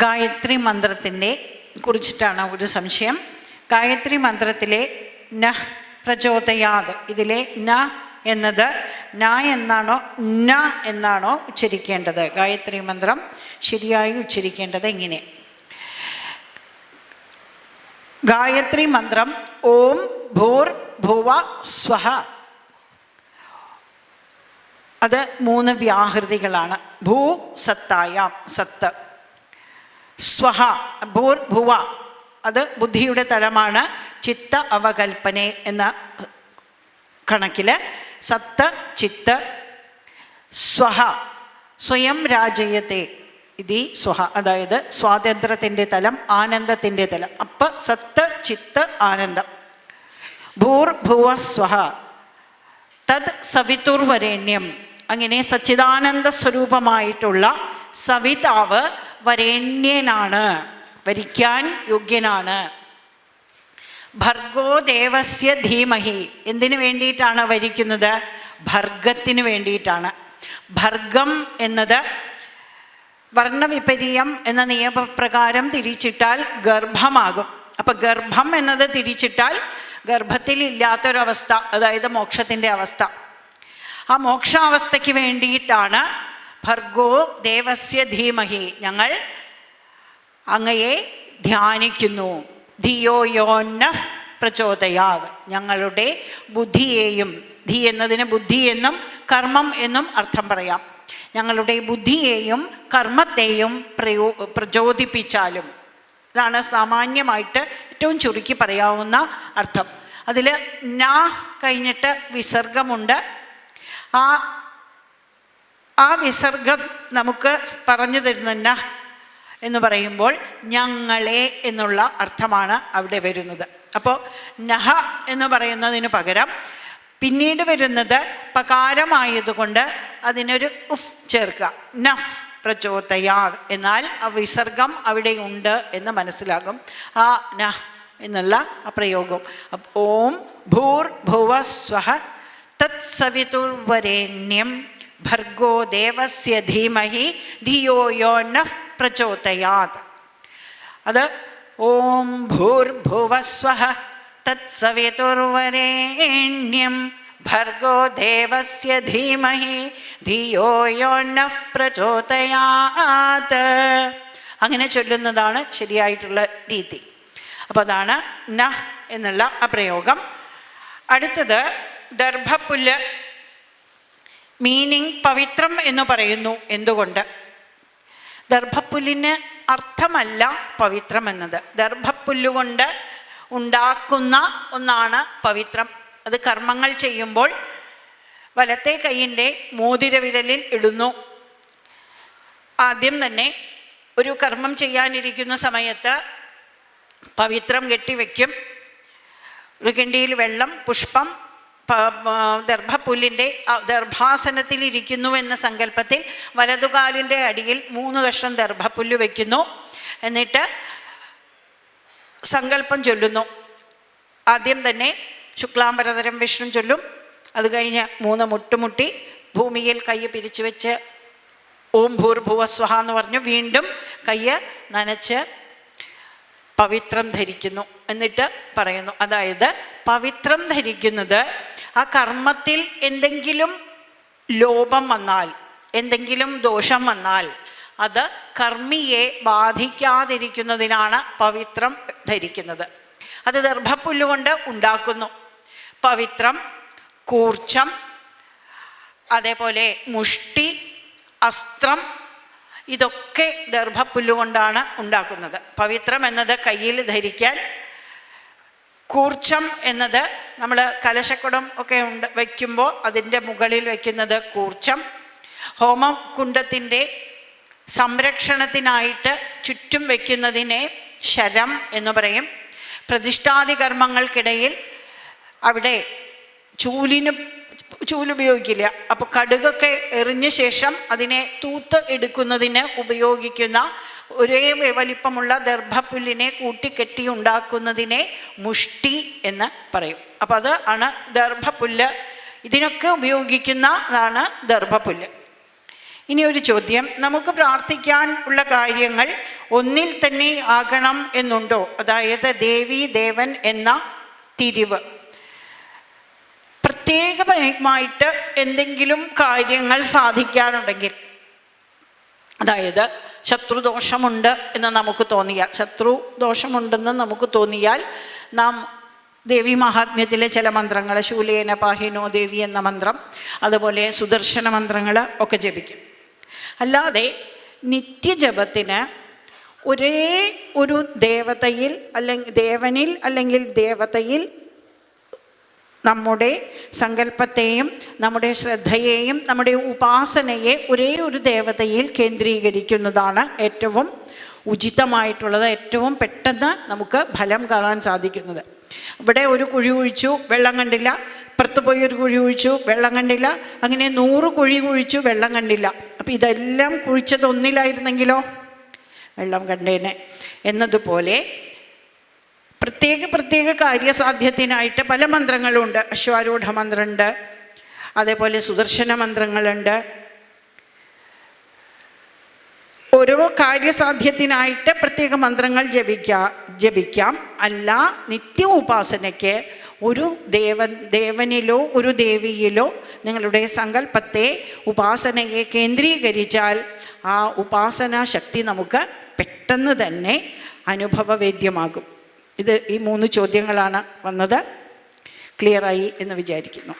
ഗായത്രി മന്ത്രത്തിൻ്റെ കുറിച്ചിട്ടാണ് ഒരു സംശയം. ഗായത്രി മന്ത്രത്തിലെ ന പ്രചോദയാത്, ഇതിലെ ന എന്നത് ന എന്നാണോ ന എന്നാണോ ഉച്ചരിക്കേണ്ടത്? ഗായത്രി മന്ത്രം ശരിയായി ഉച്ചരിക്കേണ്ടത് ഇങ്ങനെ. ഗായത്രി മന്ത്രം ഓം ഭൂർ ഭുവ സ്വഹ. അത് 3 വ്യാഹൃതികളാണ്. ഭൂ സത്തായാം, സത്ത്. സ്വഹ ഭൂർ ഭുവ, അത് ബുദ്ധിയുടെ തലമാണ്. ചിത്ത അവകൽപ്പന എന്ന കണക്കിൽ സത്ത് ചിത്ത്. സ്വഹ സ്വയം രാജയത്തെ ഇതി സ്വഹ, അതായത് സ്വാതന്ത്ര്യത്തിൻ്റെ തലം, ആനന്ദത്തിൻ്റെ തലം. അപ്പം സത്ത് ചിത്ത് ആനന്ദം. ഭൂർ ഭുവ സ്വഹ തത് സവിതുർവരേണ്യം. അങ്ങനെ സച്ചിദാനന്ദ സ്വരൂപമായിട്ടുള്ള സവിതാവ് വരേണ്യനാണ്, വരിക്കാൻ യോഗ്യനാണ്. ഭർഗോ ദേവസ്യ ധീമഹി. എന്തിനു വേണ്ടിയിട്ടാണ് വരിക്കുന്നത്? ഭർഗത്തിന് വേണ്ടിയിട്ടാണ്. ഭർഗം എന്നത് വർണ്ണവിപര്യം എന്ന നിയമപ്രകാരം തിരിച്ചിട്ടാൽ ഗർഭമാകും. അപ്പം ഗർഭം എന്നത് തിരിച്ചിട്ടാൽ ഗർഭത്തിലില്ലാത്തൊരവസ്ഥ, അതായത് മോക്ഷത്തിൻ്റെ അവസ്ഥ. ആ മോക്ഷാവസ്ഥയ്ക്ക് വേണ്ടിയിട്ടാണ് ഭർഗോ ദേവസ്യ ധീമഹി, ഞങ്ങൾ അങ്ങയെ ധ്യാനിക്കുന്നു. ധിയോ യോന്ന പ്രചോദയാത്, ഞങ്ങളുടെ ബുദ്ധിയെയും, ധി എന്നതിന് ബുദ്ധി എന്നും കർമ്മം എന്നും അർത്ഥം പറയാം, ഞങ്ങളുടെ ബുദ്ധിയെയും കർമ്മത്തെയും പ്രചോദിപ്പിച്ചാലും. ഇതാണ് സാമാന്യമായിട്ട് ഏറ്റവും ചുരുക്കി പറയാവുന്ന അർത്ഥം. അതിൽ ന കഴിഞ്ഞിട്ട് വിസർഗമുണ്ട്. ആ വിസർഗം നമുക്ക് പറഞ്ഞു തരുന്ന എന്ന് പറയുമ്പോൾ ഞങ്ങളെ എന്നുള്ള അർത്ഥമാണ് അവിടെ വരുന്നത്. അപ്പോൾ നഹ എന്ന് പറയുന്നതിന് പകരം പിന്നീട് വരുന്നത് പകാരമായതുകൊണ്ട് അതിനൊരു ഉഫ് ചേർക്കുക, നഫ് പ്രചോദയാ. എന്നാൽ ആ വിസർഗം അവിടെ ഉണ്ട് എന്ന് മനസ്സിലാകും. ആ നഹ് എന്നുള്ള ആ പ്രയോഗം. ഓം ഭൂർ ഭുവ സ്വഹ തത് സവിതുർവരേണ്യം ഭർഗോ ദേവസ്യ ധീമഹി ധിയോ യോ നഃ പ്രചോദയാത്. അത് ഓം ഭൂർ ഭുവ സ്വഹ തത് സവിതുർവരേണ്യം ഭർഗോ ദേവസ്യ ധീമഹി ധിയോ യോ നഃ പ്രചോദയാത്. അങ്ങനെ ചൊല്ലുന്നതാണ് ശരിയായിട്ടുള്ള രീതി. അപ്പോൾ അതാണ് നഹ് എന്നുള്ള ആ പ്രയോഗം. അടുത്തത് ദർഭപ്പുല്ല്. മീനിങ് പവിത്രം എന്ന് പറയുന്നു. എന്തുകൊണ്ട്? ദർഭപ്പുല്ലിന് അർത്ഥമല്ല പവിത്രം എന്നത്. ദർഭപ്പുല്ലുകൊണ്ട് ഉണ്ടാക്കുന്ന ഒന്നാണ് പവിത്രം. അത് കർമ്മങ്ങൾ ചെയ്യുമ്പോൾ വലത്തെ കൈയിൻ്റെ മോതിരവിരലിൽ ഇടുന്നു. ആദ്യം തന്നെ ഒരു കർമ്മം ചെയ്യാനിരിക്കുന്ന സമയത്ത് പവിത്രം കെട്ടിവെക്കും. ഒരു കിണ്ടിയിൽ വെള്ളം, പുഷ്പം, ദർഭപ്പുല്ലിൻ്റെ ദർഭാസനത്തിലിരിക്കുന്നു എന്ന സങ്കല്പത്തിൽ വലതുകാലിൻ്റെ അടിയിൽ 3 കഷ്ണം ദർഭപ്പുല്ല് വയ്ക്കുന്നു. എന്നിട്ട് സങ്കല്പം ചൊല്ലുന്നു. ആദ്യം തന്നെ ശുക്ലാംബരധരം വിഷ്ണു ചൊല്ലും. അത് കഴിഞ്ഞ് 3 മുട്ടുമുട്ടി ഭൂമിയിൽ കൈ പിരിച്ചു വെച്ച് ഓം ഭൂർഭുവ സ്വഹ എന്ന് പറഞ്ഞു വീണ്ടും കൈ നനച്ച് പവിത്രം ധരിക്കുന്നു. എന്നിട്ട് പറയുന്നു, അതായത് പവിത്രം ധരിക്കുന്നത് ആ കർമ്മത്തിൽ എന്തെങ്കിലും ലോപം വന്നാൽ, എന്തെങ്കിലും ദോഷം വന്നാൽ അത് കർമ്മിയെ ബാധിക്കാതിരിക്കുന്നതിനാണ് പവിത്രം ധരിക്കുന്നത്. അത് ദർഭപ്പുല്ലുകൊണ്ട് ഉണ്ടാക്കുന്നു. പവിത്രം, കൂർച്ചം, അതേപോലെ മുഷ്ടി, അസ്ത്രം, ഇതൊക്കെ ദർഭപ്പുല്ലുകൊണ്ടാണ് ഉണ്ടാക്കുന്നത്. പവിത്രം എന്നത് കയ്യിൽ ധരിക്കാൻ, കൂർച്ചം എന്നത് നമ്മൾ കലശക്കുടം ഒക്കെ വയ്ക്കുമ്പോൾ അതിൻ്റെ മുകളിൽ വയ്ക്കുന്നത് കൂർച്ചം. ഹോമകുണ്ടത്തിൻ്റെ സംരക്ഷണത്തിനായിട്ട് ചുറ്റും വയ്ക്കുന്നതിനെ ശരം എന്ന് പറയും. പ്രതിഷ്ഠാദി കർമ്മങ്ങൾക്കിടയിൽ അവിടെ ചൂലുപയോഗിക്കില്ല. അപ്പോൾ കടുകൊക്കെ എറിഞ്ഞ ശേഷം അതിനെ തൂത്ത് എടുക്കുന്നതിന് ഉപയോഗിക്കുന്ന ഒരേ വലിപ്പമുള്ള ദർഭപ്പുല്ലിനെ കൂട്ടിക്കെട്ടി ഉണ്ടാക്കുന്നതിനെ മുഷ്ടി എന്ന് പറയും. അപ്പോൾ അത് ആണ് ദർഭപ്പുല്ല്. ഇതിനൊക്കെ ഉപയോഗിക്കുന്നതാണ് ദർഭപ്പുല്ല്. ഇനി ഒരു ചോദ്യം, നമുക്ക് പ്രാർത്ഥിക്കാൻ ഉള്ള കാര്യങ്ങൾ ഒന്നിൽ തന്നെ ആകണം എന്നുണ്ടോ? അതായത് ദേവി ദേവൻ എന്ന തിരിവ്. പ്രത്യേകമായിട്ട് എന്തെങ്കിലും കാര്യങ്ങൾ സാധിക്കാനുണ്ടെങ്കിൽ, അതായത് ശത്രുദോഷമുണ്ട് എന്ന് നമുക്ക് തോന്നിയാൽ, ശത്രുദോഷമുണ്ടെന്ന് നമുക്ക് തോന്നിയാൽ നാം ദേവി മഹാത്മ്യത്തിലെ ചില മന്ത്രങ്ങൾ, ശൂലേന പാഹിനോ ദേവി എന്ന മന്ത്രം, അതുപോലെ സുദർശന മന്ത്രങ്ങൾ ഒക്കെ ജപിക്കും. അല്ലാതെ നിത്യജപത്തിന് ഒരേ ഒരു ദേവതയിൽ ദേവനിൽ അല്ലെങ്കിൽ ദേവതയിൽ നമ്മുടെ സങ്കല്പത്തെയും നമ്മുടെ ശ്രദ്ധയെയും നമ്മുടെ ഉപാസനയെ ഒരേ ഒരു ദേവതയിൽ കേന്ദ്രീകരിക്കുന്നതാണ് ഏറ്റവും ഉചിതമായിട്ടുള്ളത്, ഏറ്റവും പെട്ടെന്ന് നമുക്ക് ഫലം കാണാൻ സാധിക്കുന്നത്. ഇവിടെ ഒരു കുഴി കുഴിച്ചു, വെള്ളം കണ്ടില്ല, പുറത്ത് പോയി ഒരു കുഴി കുഴിച്ചു, വെള്ളം കണ്ടില്ല, അങ്ങനെ 100 കുഴി കുഴിച്ചു, വെള്ളം കണ്ടില്ല. അപ്പം ഇതെല്ലാം കുഴിച്ചത് ഒന്നിലായിരുന്നെങ്കിലോ വെള്ളം കണ്ടേനെ. എന്നതുപോലെ പ്രത്യേക കാര്യസാധ്യത്തിനായിട്ട് പല മന്ത്രങ്ങളുണ്ട്. അശ്വാരൂഢ മന്ത്രമുണ്ട്, അതേപോലെ സുദർശന മന്ത്രങ്ങളുണ്ട്. ഓരോ കാര്യസാധ്യത്തിനായിട്ട് പ്രത്യേക മന്ത്രങ്ങൾ ജപിക്കാം. അല്ല, നിത്യ ഉപാസനയ്ക്ക് ഒരു ദേവനിലോ ഒരു ദേവിയിലോ നിങ്ങളുടെ സങ്കല്പത്തെ, ഉപാസനയെ കേന്ദ്രീകരിച്ചാൽ ആ ഉപാസനാ ശക്തി നമുക്ക് പെട്ടെന്ന് തന്നെ അനുഭവവേദ്യമാകും. ഈ 3 ചോദ്യങ്ങളാണ് വന്നത്. ക്ലിയറായി എന്ന് വിചാരിക്കുന്നു.